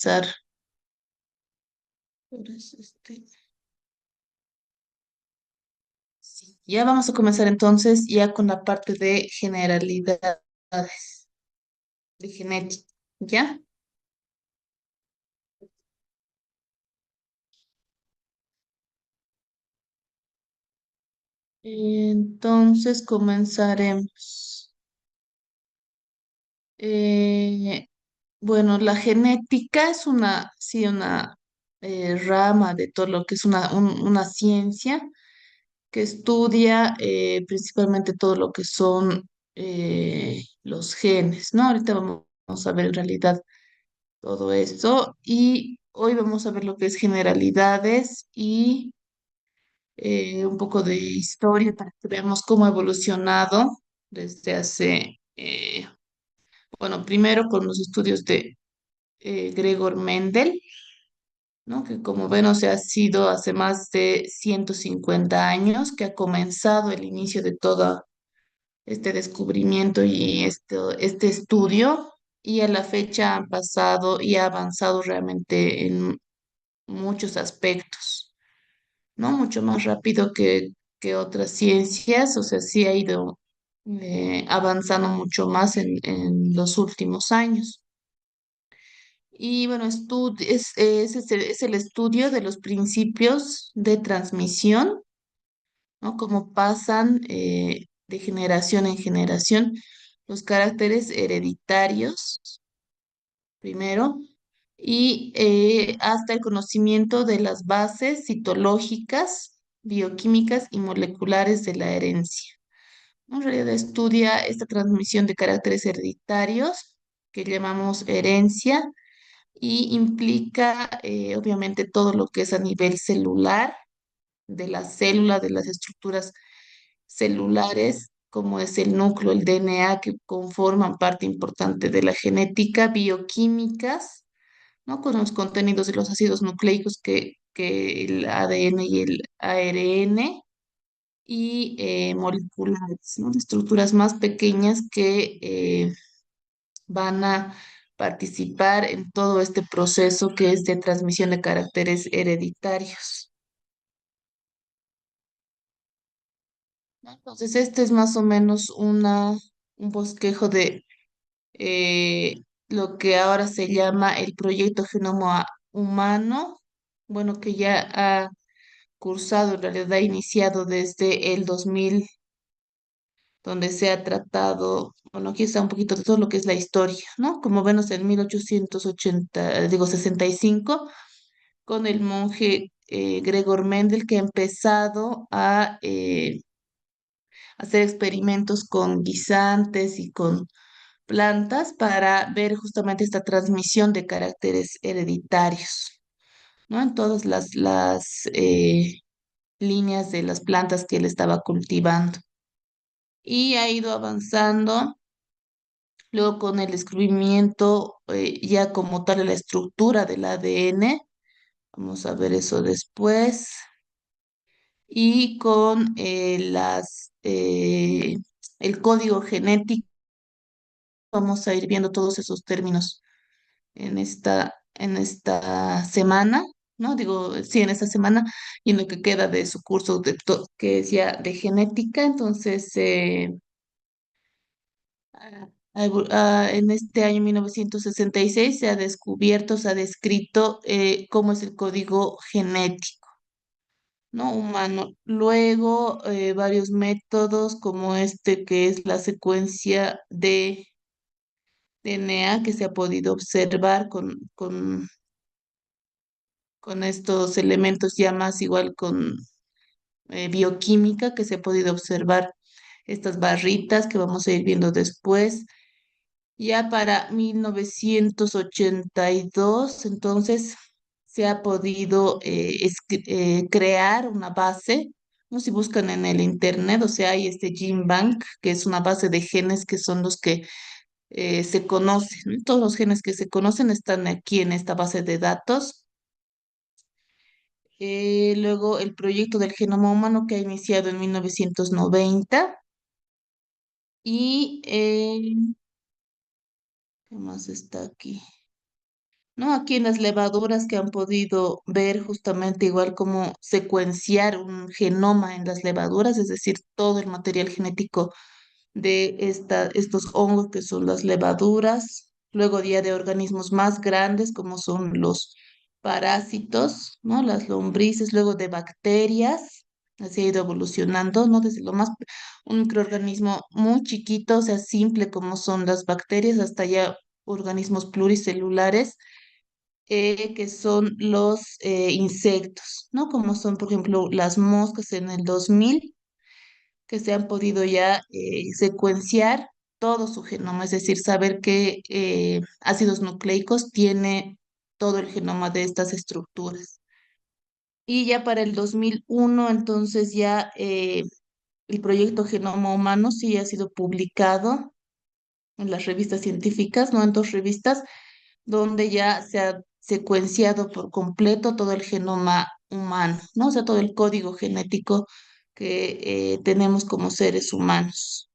comenzar. Sí, ya vamos a comenzar entonces ya con la parte de generalidades de genética, ¿ya? Entonces comenzaremos. Eh, bueno, la genética es sí, una rama de todo lo que es una ciencia que estudia principalmente todo lo que son los genes, ¿no? Ahorita vamos a ver en realidad todo esto y hoy vamos a ver lo que es generalidades y un poco de historia para que veamos cómo ha evolucionado desde hace, bueno, primero con los estudios de Gregor Mendel, ¿no? Que como ven, o sea, ha sido hace más de 150 años que ha comenzado el inicio de todo este descubrimiento y este estudio, y a la fecha han pasado y ha avanzado realmente en muchos aspectos, ¿no? Mucho más rápido que otras ciencias, o sea, sí ha ido avanzando mucho más en los últimos años. Y bueno, es el estudio de los principios de transmisión, ¿no? Cómo pasan de generación en generación los caracteres hereditarios, primero, y hasta el conocimiento de las bases citológicas, bioquímicas y moleculares de la herencia. En realidad estudia esta transmisión de caracteres hereditarios que llamamos herencia y implica obviamente todo lo que es a nivel celular, de la célula, de las estructuras celulares, como es el núcleo, el DNA, que conforman parte importante de la genética, bioquímicas, ¿no? Con los contenidos de los ácidos nucleicos que el ADN y el ARN, y moleculares, ¿no? De estructuras más pequeñas que van a participar en todo este proceso que es de transmisión de caracteres hereditarios, ¿no? Entonces, este es más o menos un bosquejo de lo que ahora se llama el proyecto Genoma Humano, bueno, que ya ha cursado, en realidad ha iniciado desde el 2000, donde se ha tratado, bueno, aquí está un poquito de todo lo que es la historia, ¿no? Como vemos en 1880, digo 65, con el monje Gregor Mendel, que ha empezado a hacer experimentos con guisantes y con plantas para ver justamente esta transmisión de caracteres hereditarios, ¿no? En todas las líneas de las plantas que él estaba cultivando. Y ha ido avanzando, luego con el descubrimiento ya como tal de la estructura del ADN, vamos a ver eso después, y con el código genético, vamos a ir viendo todos esos términos en esta semana, ¿no? Digo, sí, en esta semana y en lo que queda de su curso que es ya de genética. Entonces, en este año 1966 se ha descubierto, se ha descrito cómo es el código genético, ¿no? Humano. Luego, varios métodos como este que es la secuencia de DNA que se ha podido observar con estos elementos ya más igual con bioquímica que se ha podido observar estas barritas que vamos a ir viendo después. Ya para 1982, entonces, se ha podido crear una base, ¿no? Si buscan en el internet, o sea, hay este GenBank, que es una base de genes que son los que se conocen, ¿no? Todos los genes que se conocen están aquí en esta base de datos. Luego el proyecto del genoma humano que ha iniciado en 1990 y ¿qué más está aquí? ¿no? Aquí en las levaduras que han podido ver justamente igual como secuenciar un genoma en las levaduras, es decir, todo el material genético de estos hongos que son las levaduras, luego ya de organismos más grandes como son los parásitos, ¿no? Las lombrices, luego de bacterias, así ha ido evolucionando, ¿no? Desde un microorganismo muy chiquito, o sea, simple como son las bacterias, hasta ya organismos pluricelulares, que son los insectos, ¿no? Como son, por ejemplo, las moscas en el 2000 que se han podido ya secuenciar todo su genoma, es decir, saber qué ácidos nucleicos tiene todo el genoma de estas estructuras. Y ya para el 2001, entonces ya el proyecto Genoma Humano sí ha sido publicado en las revistas científicas, ¿no? En dos revistas, donde ya se ha secuenciado por completo todo el genoma humano, ¿no? O sea, todo el código genético que tenemos como seres humanos.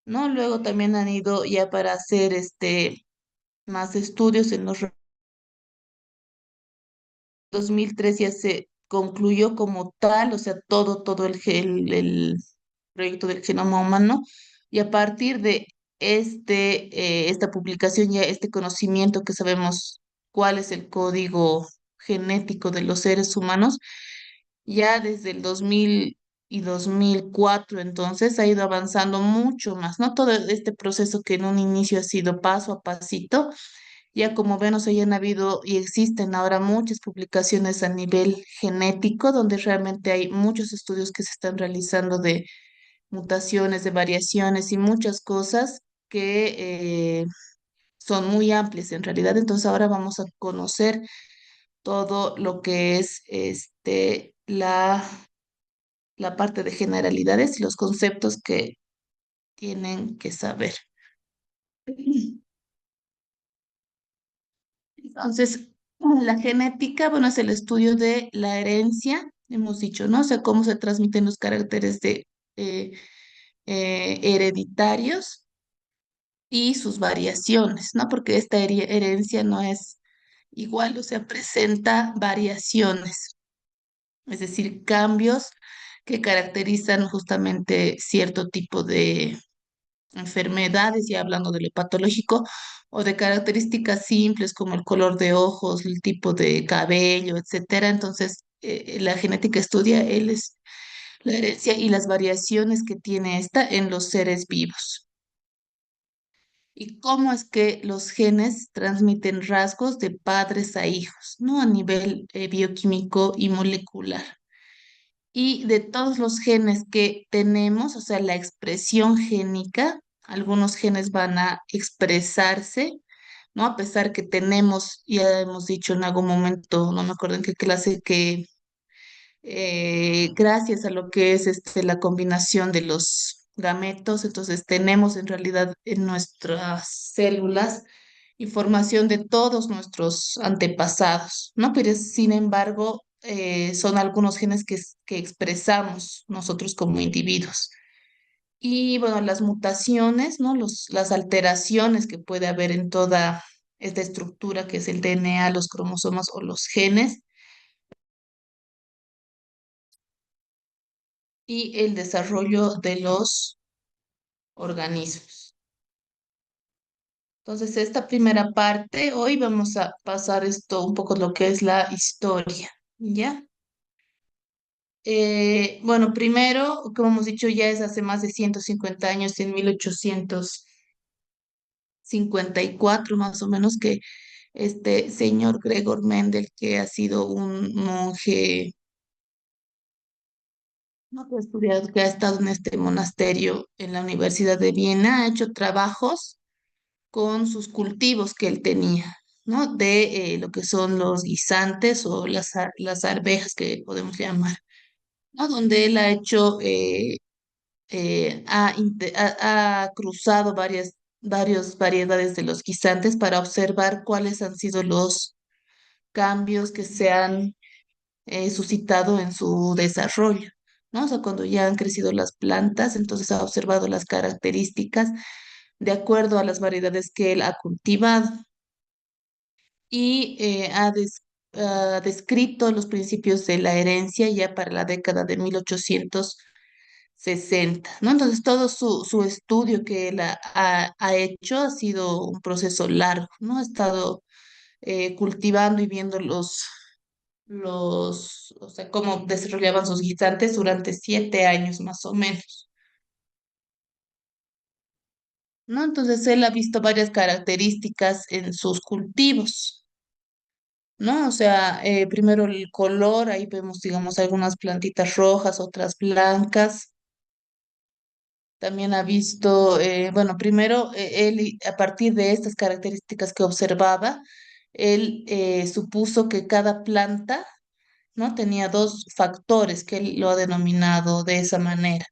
¿No? Luego también han ido ya para hacer más estudios en los 2003 ya se concluyó como tal, o sea, todo el proyecto del genoma humano, y a partir de esta publicación, ya este conocimiento que sabemos cuál es el código genético de los seres humanos, ya desde el 2000 y 2004 entonces ha ido avanzando mucho más, ¿no? Todo este proceso que en un inicio ha sido paso a pasito, ya como ven, o sea, ya han habido y existen ahora muchas publicaciones a nivel genético, donde realmente hay muchos estudios que se están realizando de mutaciones, de variaciones y muchas cosas que son muy amplias en realidad. Entonces ahora vamos a conocer todo lo que es la parte de generalidades y los conceptos que tienen que saber. Entonces, la genética, bueno, es el estudio de la herencia, hemos dicho, ¿no? O sea, cómo se transmiten los caracteres eh, hereditarios y sus variaciones, ¿no? Porque esta herencia no es igual, o sea, presenta variaciones, es decir, cambios que caracterizan justamente cierto tipo de enfermedades, ya hablando de lo patológico, o de características simples como el color de ojos, el tipo de cabello, etcétera. Entonces, la genética estudia la herencia y las variaciones que tiene esta en los seres vivos. Y cómo es que los genes transmiten rasgos de padres a hijos, ¿no? A nivel bioquímico y molecular. Y de todos los genes que tenemos, o sea, la expresión génica, algunos genes van a expresarse, ¿no? A pesar que tenemos, ya hemos dicho en algún momento, no me acuerdo en qué clase, que gracias a lo que es la combinación de los gametos, entonces tenemos en realidad en nuestras células información de todos nuestros antepasados, ¿no? Pero sin embargo, son algunos genes que expresamos nosotros como individuos. Y bueno, las mutaciones, ¿no? Las alteraciones que puede haber en toda esta estructura que es el DNA, los cromosomas o los genes, y el desarrollo de los organismos. Entonces, esta primera parte, hoy vamos a pasar esto un poco lo que es la historia, ¿ya? Bueno, primero, como hemos dicho, ya es hace más de 150 años, en 1854 más o menos, que este señor Gregor Mendel, que ha sido un monje, ¿no? Que ha estudiado, que ha estado en este monasterio en la Universidad de Viena, ha hecho trabajos con sus cultivos que él tenía, ¿no? De lo que son los guisantes o las arvejas que podemos llamar, ¿no? Donde él ha hecho, ha cruzado varias variedades de los guisantes para observar cuáles han sido los cambios que se han suscitado en su desarrollo, ¿no? O sea, cuando ya han crecido las plantas, entonces ha observado las características de acuerdo a las variedades que él ha cultivado. y ha descrito los principios de la herencia ya para la década de 1860, ¿no? Entonces, todo su estudio que él ha hecho ha sido un proceso largo, ¿no? Ha estado cultivando y viendo o sea, cómo desarrollaban sus guisantes durante 7 años más o menos, ¿no? Entonces, él ha visto varias características en sus cultivos. ¿No? O sea, primero el color, ahí vemos, digamos, algunas plantitas rojas, otras blancas. También ha visto, bueno, primero él, a partir de estas características que observaba, él supuso que cada planta, ¿no? Tenía dos factores que él lo ha denominado de esa manera,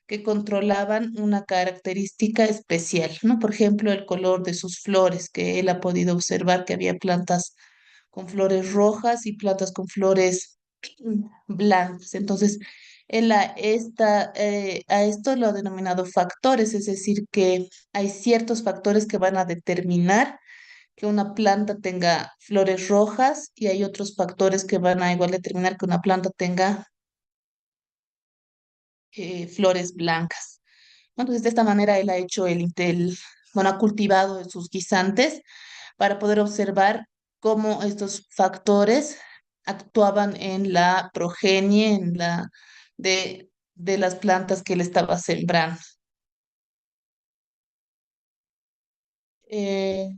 que controlaban una característica especial, ¿no? Por ejemplo, el color de sus flores, que él ha podido observar que había plantas con flores rojas y plantas con flores blancas. Entonces, a esto lo ha denominado factores, es decir, que hay ciertos factores que van a determinar que una planta tenga flores rojas y hay otros factores que van a igual determinar que una planta tenga flores blancas. ¿No? Entonces, de esta manera él ha hecho bueno, ha cultivado sus guisantes para poder observar cómo estos factores actuaban en la progenie, de las plantas que él estaba sembrando. Eh,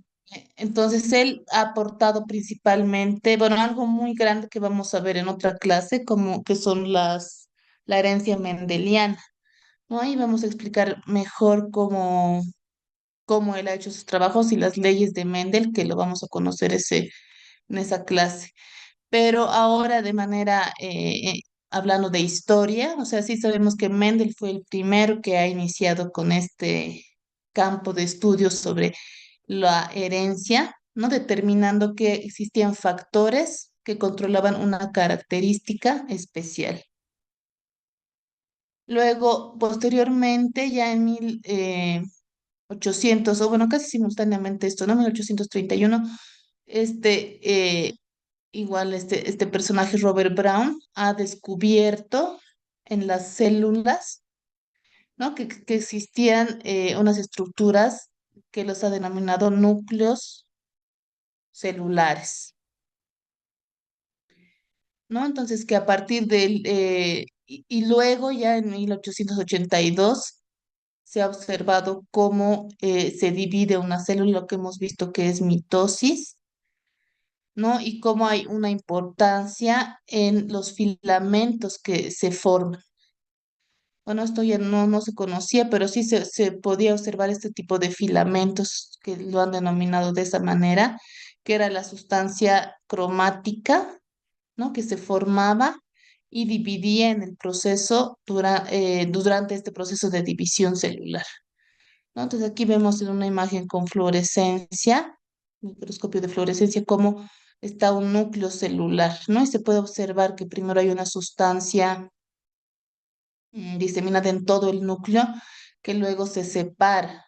entonces, él ha aportado principalmente, bueno, algo muy grande que vamos a ver en otra clase, como que son la herencia mendeliana, ¿no? Ahí vamos a explicar mejor cómo él ha hecho sus trabajos y las leyes de Mendel, que lo vamos a conocer en esa clase. Pero ahora de manera, hablando de historia, o sea, sí sabemos que Mendel fue el primero que ha iniciado con este campo de estudios sobre la herencia, ¿no? Determinando que existían factores que controlaban una característica especial. Luego, posteriormente, ya en 1800, o bueno, casi simultáneamente esto, ¿no? 1831, este, igual este personaje Robert Brown ha descubierto en las células, ¿no? Que existían unas estructuras que los ha denominado núcleos celulares, ¿no? Entonces que a partir y luego ya en 1882 se ha observado cómo se divide una célula, lo que hemos visto que es mitosis, ¿no? Y cómo hay una importancia en los filamentos que se forman. Bueno, esto ya no se conocía, pero sí se podía observar este tipo de filamentos que lo han denominado de esa manera, que era la sustancia cromática, ¿no? Que se formaba y dividía en el proceso durante este proceso de división celular, ¿no? Entonces aquí vemos en una imagen con fluorescencia, microscopio de fluorescencia, cómo está un núcleo celular, ¿no? Y se puede observar que primero hay una sustancia diseminada en todo el núcleo que luego se separa,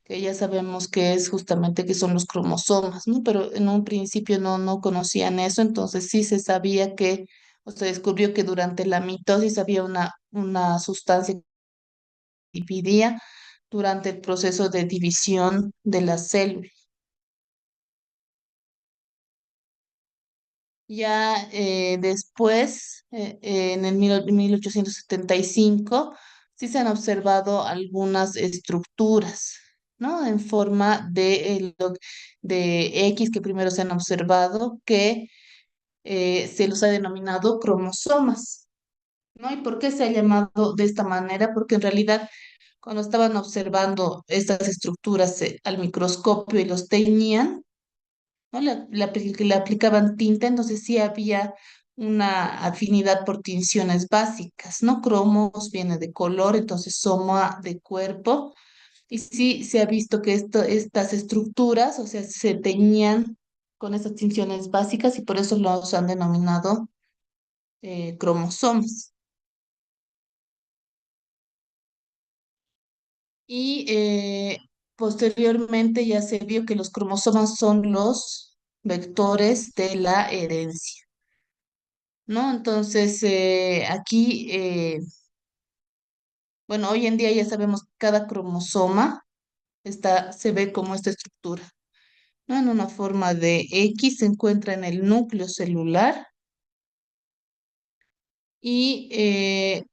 que ya sabemos que es justamente que son los cromosomas, ¿no? Pero en un principio no conocían eso, entonces sí se sabía o se descubrió que durante la mitosis había una sustancia que dividía durante el proceso de división de la célula. Ya después, en el 1875, sí se han observado algunas estructuras, ¿no? En forma de X que primero se han observado, que se los ha denominado cromosomas, ¿no? ¿Y por qué se ha llamado de esta manera? Porque en realidad cuando estaban observando estas estructuras al microscopio y los teñían, ¿no? Le aplicaban tinta, entonces sí había una afinidad por tinciones básicas, ¿no? Cromos viene de color, entonces soma de cuerpo, y sí se ha visto que estas estructuras, o sea, se teñían con estas tinciones básicas y por eso los han denominado cromosomas. Y posteriormente ya se vio que los cromosomas son vectores de la herencia, ¿no? Entonces, aquí, bueno, hoy en día ya sabemos que cada cromosoma se ve como esta estructura, ¿no? En una forma de X se encuentra en el núcleo celular y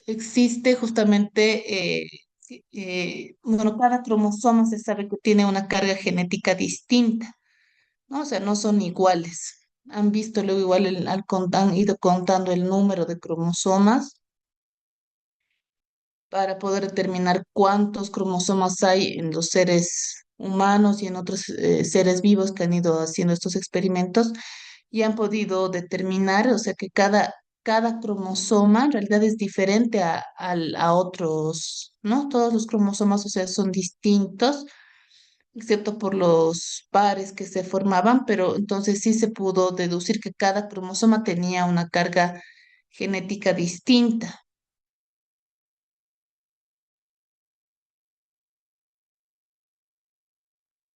existe justamente, bueno, cada cromosoma se sabe que tiene una carga genética distinta, ¿no? O sea, no son iguales. Han visto luego igual, han ido contando el número de cromosomas para poder determinar cuántos cromosomas hay en los seres humanos y en otros seres vivos que han ido haciendo estos experimentos y han podido determinar, o sea, que cada cromosoma en realidad es diferente a otros, ¿no? Todos los cromosomas, o sea, son distintos, excepto por los pares que se formaban, pero entonces sí se pudo deducir que cada cromosoma tenía una carga genética distinta.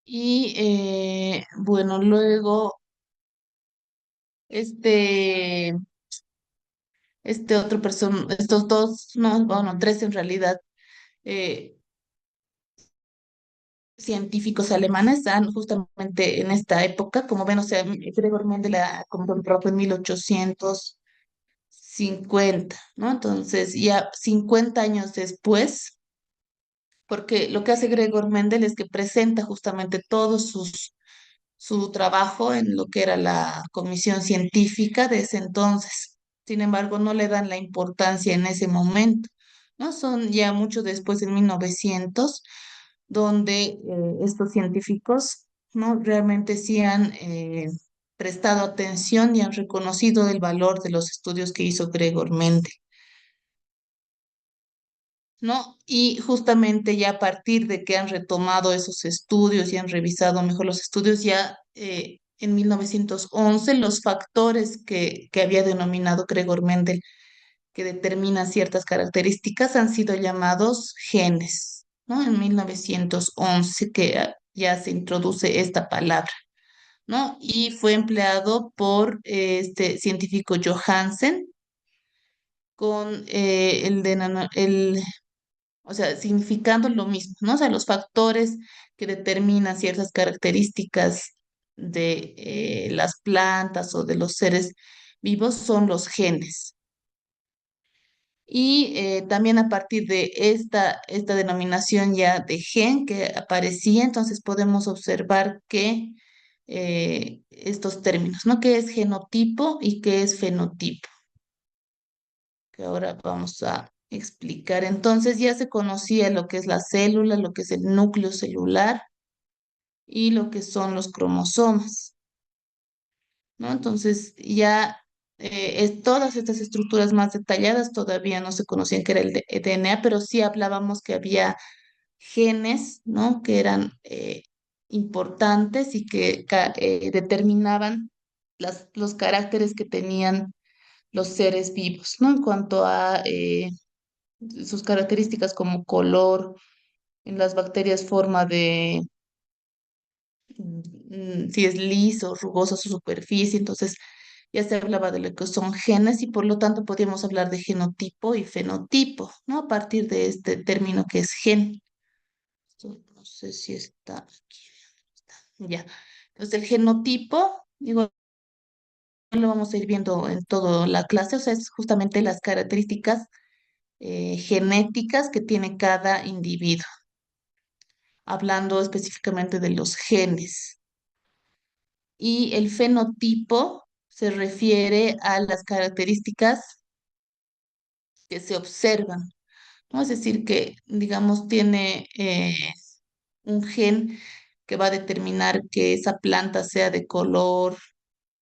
Y bueno, luego este, este otro persona, estos dos, no, bueno, tres en realidad, eh, científicos alemanes han justamente en esta época, como ven, o sea, Gregor Mendel la compró en 1850, ¿no? Entonces, ya 50 años después, porque lo que hace Gregor Mendel es que presenta justamente todos su trabajo en lo que era la comisión científica de ese entonces. Sin embargo, no le dan la importancia en ese momento, ¿no? Son ya mucho después, en 1900, donde estos científicos, ¿no? Realmente sí han prestado atención y han reconocido el valor de los estudios que hizo Gregor Mendel. ¿No? Y justamente ya a partir de que han retomado esos estudios y han revisado mejor los estudios, ya en 1911 los factores que había denominado Gregor Mendel que determinan ciertas características han sido llamados genes, ¿no? En 1911 que ya se introduce esta palabra, ¿no? Y fue empleado por este científico Johansen con o sea, significando lo mismo, ¿no? O sea, los factores que determinan ciertas características de las plantas o de los seres vivos son los genes. Y también a partir de esta denominación ya de gen que aparecía, entonces podemos observar que estos términos, ¿no? ¿Qué es genotipo y qué es fenotipo? Que ahora vamos a explicar. Entonces ya se conocía lo que es la célula, lo que es el núcleo celular y lo que son los cromosomas, ¿no? Entonces ya todas estas estructuras más detalladas todavía no se conocían que era el DNA, pero sí hablábamos que había genes, ¿no? Que eran importantes y que determinaban los caracteres que tenían los seres vivos, ¿no? En cuanto a sus características como color, en las bacterias forma de si es liso, rugosa su superficie, entonces ya se hablaba de lo que son genes y por lo tanto podríamos hablar de genotipo y fenotipo, ¿no? A partir de este término que es gen. No sé si está aquí. Ya. Entonces el genotipo, digo, lo vamos a ir viendo en toda la clase, o sea, es justamente las características genéticas que tiene cada individuo, hablando específicamente de los genes. Y el fenotipo se refiere a las características que se observan, ¿no? Es decir, que, digamos, tiene un gen que va a determinar que esa planta sea de color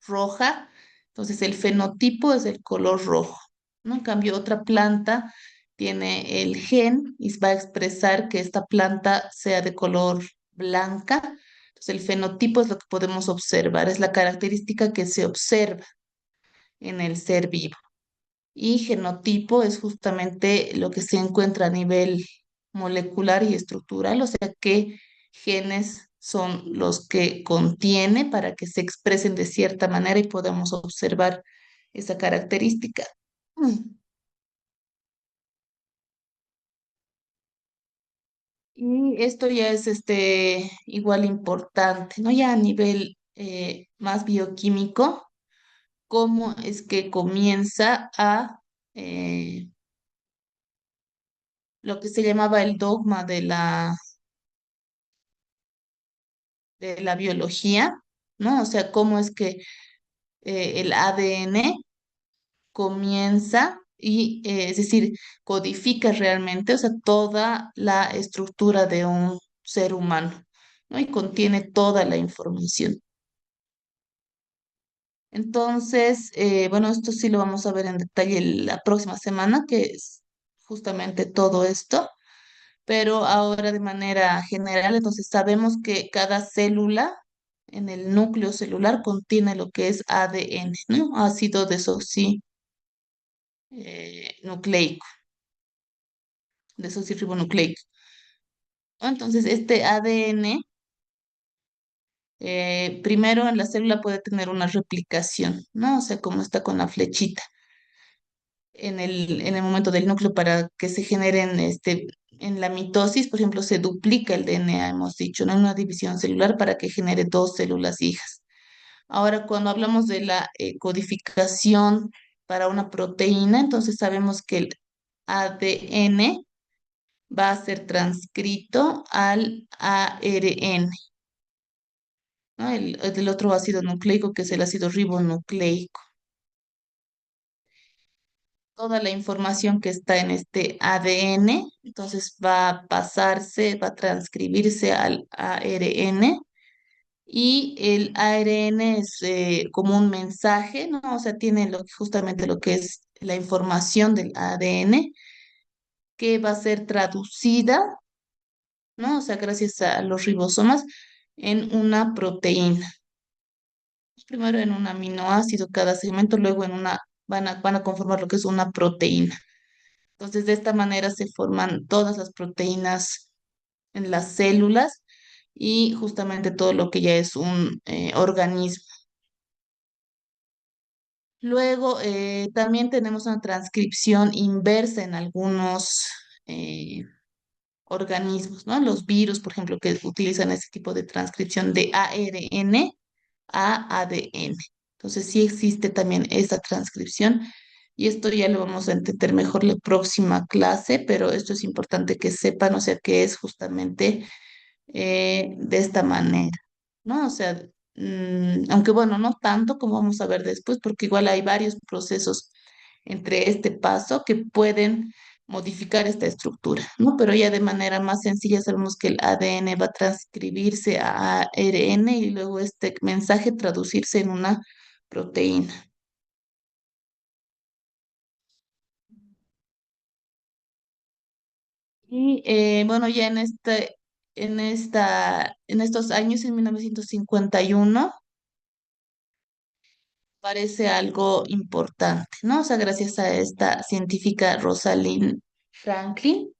roja, entonces el fenotipo es el color rojo, ¿no? En cambio, otra planta tiene el gen y va a expresar que esta planta sea de color blanca. Entonces, el fenotipo es lo que podemos observar, es la característica que se observa en el ser vivo. Y genotipo es justamente lo que se encuentra a nivel molecular y estructural, o sea, qué genes son los que contiene para que se expresen de cierta manera y podamos observar esa característica. Mm. Y esto ya es igual importante, ¿no? Ya a nivel más bioquímico, cómo es que comienza a lo que se llamaba el dogma de la biología, ¿no? O sea, cómo es que el ADN comienza y, es decir, codifica realmente, o sea, toda la estructura de un ser humano, ¿no? Y contiene toda la información. Entonces, bueno, esto sí lo vamos a ver en detalle la próxima semana, que es justamente todo esto, pero ahora de manera general, entonces sabemos que cada célula en el núcleo celular contiene lo que es ADN, ¿no? Ácido desoxirribonucleico, desoxirribonucleico. Entonces, este ADN, primero en la célula puede tener una replicación, ¿no? O sea, como está con la flechita. En el momento del núcleo para que se generen en la mitosis, por ejemplo, se duplica el DNA, hemos dicho, ¿no? En una división celular para que genere dos células hijas. Ahora, cuando hablamos de la codificación para una proteína, entonces sabemos que el ADN va a ser transcrito al ARN, ¿no? El del otro ácido nucleico, que es el ácido ribonucleico. Toda la información que está en este ADN, entonces va a pasarse, va a transcribirse al ARN y el ARN es como un mensaje, ¿no? O sea, tiene justamente lo que es la información del ADN que va a ser traducida, ¿no? O sea, gracias a los ribosomas en una proteína. Primero en un aminoácido cada segmento, luego van a conformar lo que es una proteína. Entonces, de esta manera se forman todas las proteínas en las células y justamente todo lo que ya es un organismo. Luego, también tenemos una transcripción inversa en algunos eh, organismos, ¿no? Los virus, por ejemplo, que utilizan este tipo de transcripción de ARN a ADN. Entonces, sí existe también esa transcripción y esto ya lo vamos a entender mejor la próxima clase, pero esto es importante que sepan, o sea, que es justamente de esta manera, ¿no? O sea, aunque bueno, no tanto como vamos a ver después, porque igual hay varios procesos entre este paso que pueden modificar esta estructura, ¿no? Pero ya de manera más sencilla sabemos que el ADN va a transcribirse a ARN y luego este mensaje traducirse en una proteína. Y bueno, ya en estos años, en 1951 parece algo importante, ¿no? O sea, gracias a esta científica Rosalind Franklin,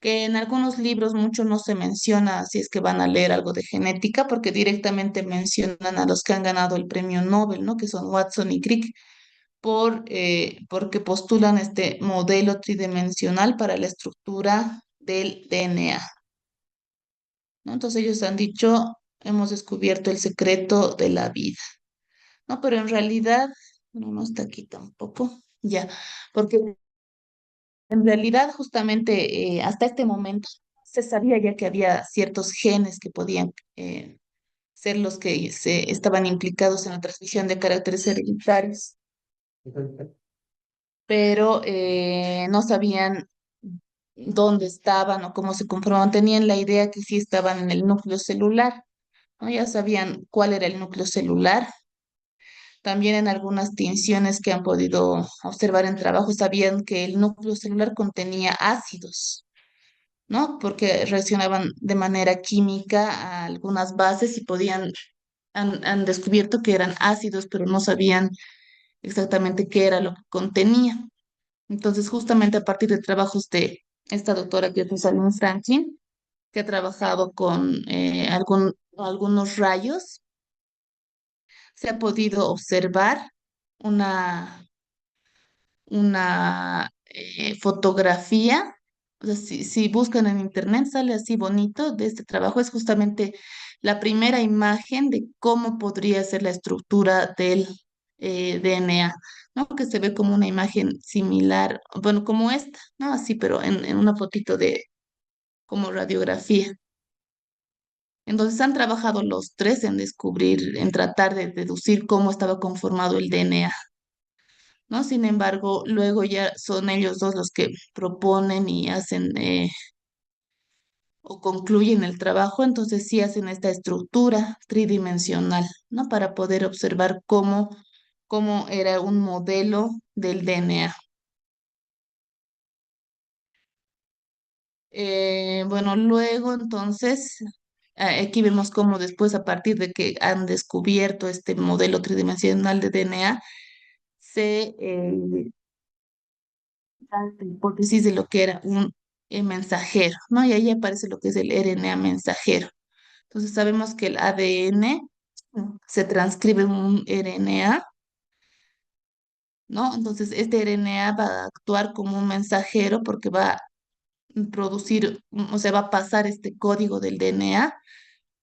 que en algunos libros mucho no se menciona si es que van a leer algo de genética, porque directamente mencionan a los que han ganado el premio Nobel, ¿no? Que son Watson y Crick, porque postulan este modelo tridimensional para la estructura del DNA, ¿no? Entonces ellos han dicho, hemos descubierto el secreto de la vida. No, pero en realidad, no está aquí tampoco, ya, porque en realidad justamente hasta este momento se sabía ya que había ciertos genes que podían ser los que se estaban implicados en la transmisión de caracteres hereditarios, pero no sabían dónde estaban o cómo se comprobaban. Tenían la idea que sí estaban en el núcleo celular, ¿no? Ya sabían cuál era el núcleo celular. También en algunas tinciones que han podido observar en trabajo, sabían que el núcleo celular contenía ácidos, ¿no? Porque reaccionaban de manera química a algunas bases y han descubierto que eran ácidos, pero no sabían exactamente qué era lo que contenía. Entonces, justamente a partir de trabajos de esta doctora que es Rosalind Franklin, que ha trabajado con algunos rayos, se ha podido observar una, una fotografía. O sea, si buscan en internet, sale así bonito de este trabajo. Es justamente la primera imagen de cómo podría ser la estructura del DNA, ¿no? Que se ve como una imagen similar, bueno, como esta, ¿no? Así, pero en una fotito de como radiografía. Entonces han trabajado los tres en descubrir, en tratar de deducir cómo estaba conformado el DNA, ¿no? Sin embargo, luego ya son ellos dos los que proponen y hacen o concluyen el trabajo, entonces sí hacen esta estructura tridimensional, ¿no? Para poder observar cómo era un modelo del DNA. Bueno, luego entonces, aquí vemos cómo después, a partir de que han descubierto este modelo tridimensional de DNA, se da la hipótesis de lo que era un mensajero, ¿no? Y ahí aparece lo que es el RNA mensajero. Entonces sabemos que el ADN se transcribe en un RNA, ¿no? Entonces este RNA va a actuar como un mensajero porque va a producir, o sea, va a pasar este código del DNA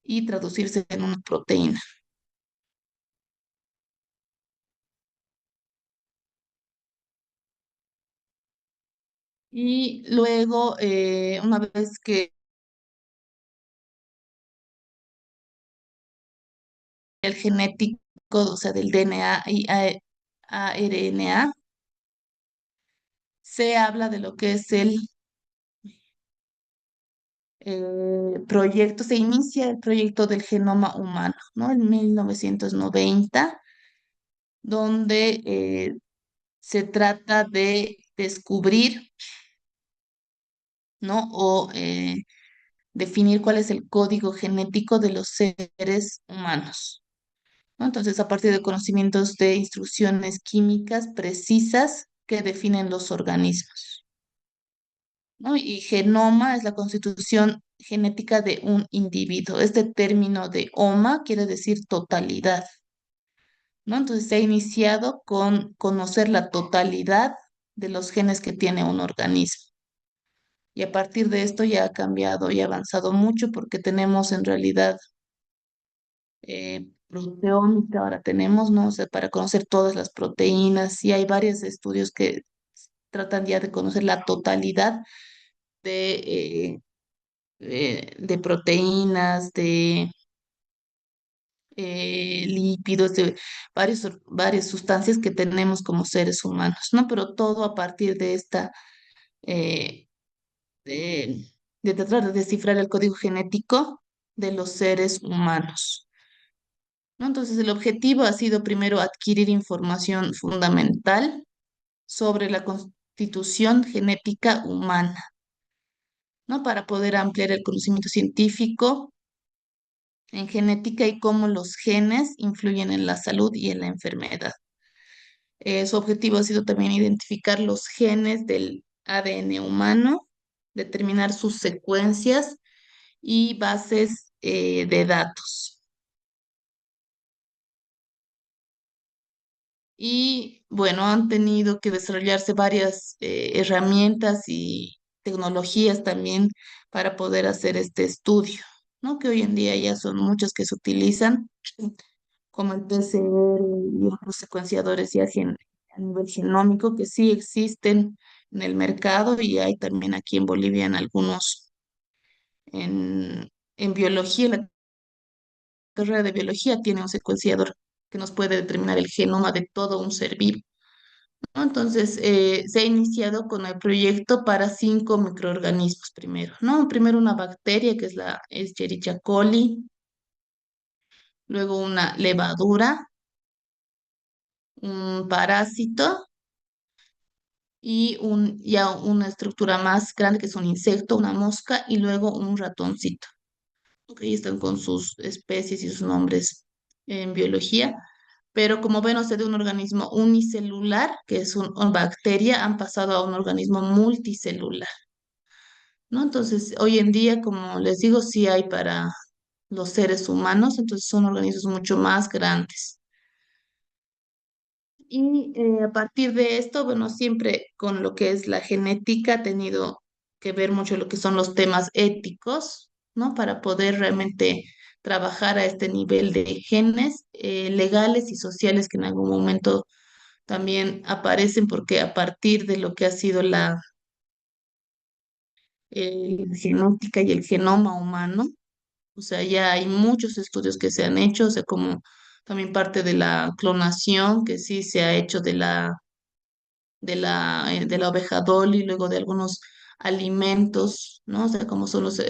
y traducirse en una proteína. Y luego, una vez que el genético, o sea, del DNA y ARNA, se habla de lo que es el proyecto, se inicia el proyecto del genoma humano, ¿no? En 1990, donde se trata de descubrir, ¿no? O definir cuál es el código genético de los seres humanos, ¿no? Entonces, a partir de conocimientos de instrucciones químicas precisas que definen los organismos, ¿no? Y genoma es la constitución genética de un individuo. Este término de oma quiere decir totalidad, ¿no? Entonces, se ha iniciado con conocer la totalidad de los genes que tiene un organismo. Y a partir de esto ya ha cambiado y ha avanzado mucho porque tenemos en realidad proteómica, ahora tenemos, ¿no? O sea, para conocer todas las proteínas y hay varios estudios que tratan ya de conocer la totalidad de, de proteínas, de lípidos, de varias sustancias que tenemos como seres humanos, ¿no? Pero todo a partir de esta, eh, de, de tratar de descifrar el código genético de los seres humanos, ¿no? Entonces, el objetivo ha sido primero adquirir información fundamental sobre la constitución genética humana, ¿no? Para poder ampliar el conocimiento científico en genética y cómo los genes influyen en la salud y en la enfermedad. Su objetivo ha sido también identificar los genes del ADN humano, determinar sus secuencias y bases de datos. Y bueno, han tenido que desarrollarse varias herramientas y tecnologías también para poder hacer este estudio, ¿no? Que hoy en día ya son muchas que se utilizan, como el PCR y otros secuenciadores ya a nivel genómico que sí existen en el mercado y hay también aquí en Bolivia en algunos, en biología, la carrera de biología tiene un secuenciador que nos puede determinar el genoma de todo un ser vivo, ¿no? Entonces, se ha iniciado con el proyecto para 5 microorganismos primero, ¿no? Primero una bacteria que es la Escherichia coli, luego una levadura, un parásito y ya una estructura más grande que es un insecto, una mosca y luego un ratoncito. Ok, están con sus especies y sus nombres en biología, pero como ven, o sea, de un organismo unicelular, que es una bacteria, han pasado a un organismo multicelular. ¿no? Entonces, hoy en día, como les digo, sí hay para los seres humanos, entonces son organismos mucho más grandes. Y a partir de esto, bueno, siempre con lo que es la genética ha tenido que ver mucho lo que son los temas éticos, ¿no? Para poder realmente trabajar a este nivel de genes legales y sociales que en algún momento también aparecen, porque a partir de lo que ha sido la genética y el genoma humano, o sea, ya hay muchos estudios que se han hecho, o sea, como también parte de la clonación que sí se ha hecho de la oveja Dolly, luego de algunos alimentos, ¿no? O sea, como son los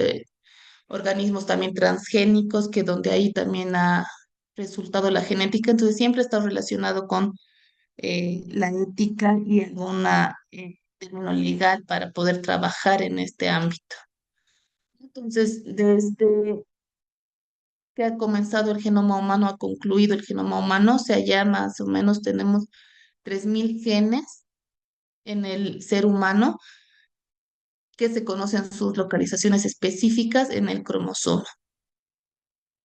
organismos también transgénicos, que donde ahí también ha resultado la genética, entonces siempre ha estado relacionado con la ética y alguna término legal para poder trabajar en este ámbito. Entonces, desde que ha comenzado el genoma humano, ha concluido el genoma humano, o sea, ya más o menos tenemos 3.000 genes en el ser humano que se conocen sus localizaciones específicas en el cromosoma.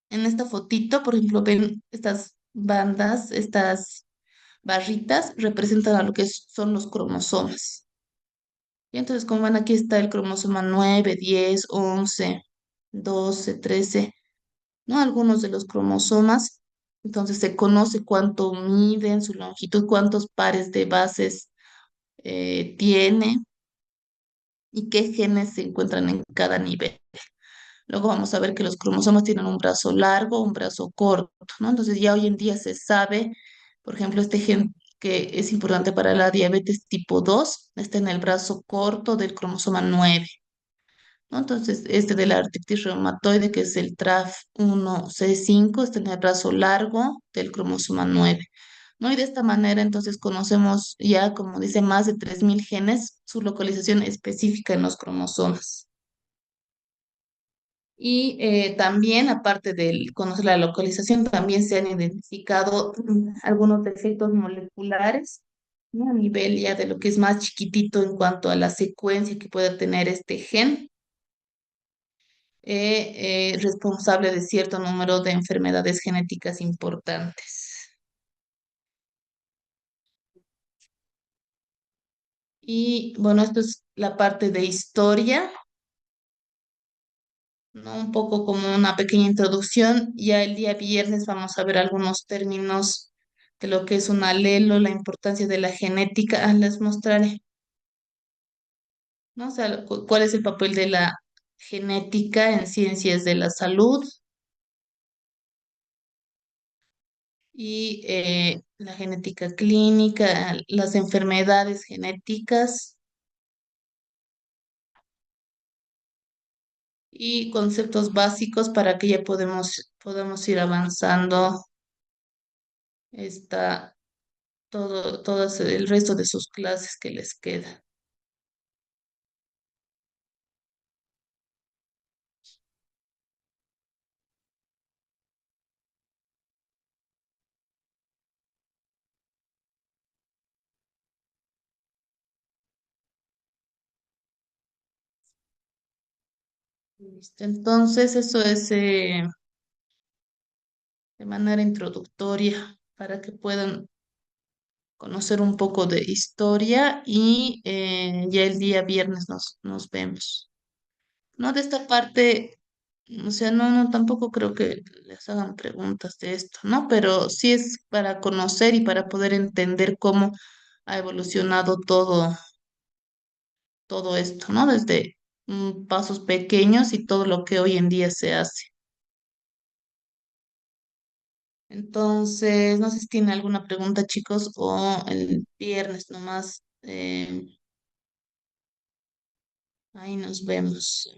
En esta fotito, por ejemplo, ven estas bandas, estas barritas representan a lo que son los cromosomas. Y entonces, como ven, aquí está el cromosoma 9, 10, 11, 12, 13, ¿no? Algunos de los cromosomas. Entonces se conoce cuánto miden, su longitud, cuántos pares de bases tiene y qué genes se encuentran en cada nivel. Luego vamos a ver que los cromosomas tienen un brazo largo, un brazo corto, ¿no? Entonces ya hoy en día se sabe, por ejemplo, este gen que es importante para la diabetes tipo 2 está en el brazo corto del cromosoma 9, ¿no? Entonces este de la artritis reumatoide, que es el TRAF1C5, está en el brazo largo del cromosoma 9, ¿no? Y de esta manera entonces conocemos ya, como dice, más de 3.000 genes, su localización específica en los cromosomas. Y también, aparte de conocer la localización, también se han identificado algunos defectos moleculares, ¿no? A nivel ya de lo que es más chiquitito en cuanto a la secuencia que pueda tener este gen, responsable de cierto número de enfermedades genéticas importantes. Y bueno, esto es la parte de historia, ¿no? Un poco como una pequeña introducción. Ya el día viernes vamos a ver algunos términos de lo que es un alelo, la importancia de la genética. Les mostraré, ¿no? O sea, cuál es el papel de la genética en ciencias de la salud y la genética clínica, las enfermedades genéticas y conceptos básicos para que ya podamos ir avanzando esta, todo el resto de sus clases que les queda. Listo. Entonces, eso es de manera introductoria para que puedan conocer un poco de historia y ya el día viernes nos vemos. No de esta parte, o sea, no, tampoco creo que les hagan preguntas de esto, ¿no? Pero sí es para conocer y para poder entender cómo ha evolucionado todo esto, ¿no? Desde pasos pequeños y todo lo que hoy en día se hace. Entonces, no sé si tienen alguna pregunta, chicos, o el viernes nomás. Ahí nos vemos.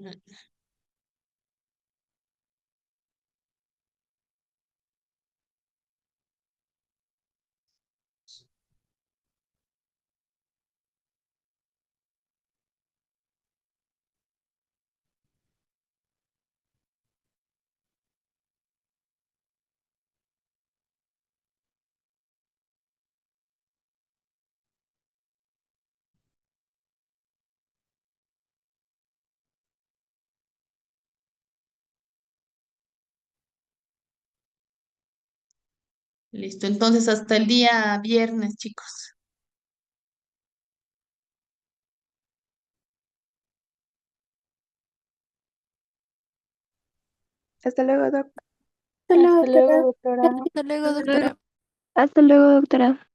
Listo, entonces hasta el día viernes, chicos. Hasta luego, doc. Hasta luego, Hasta luego, doctora. doctora. Hasta luego, Hasta luego. doctora. Hasta luego, doctora.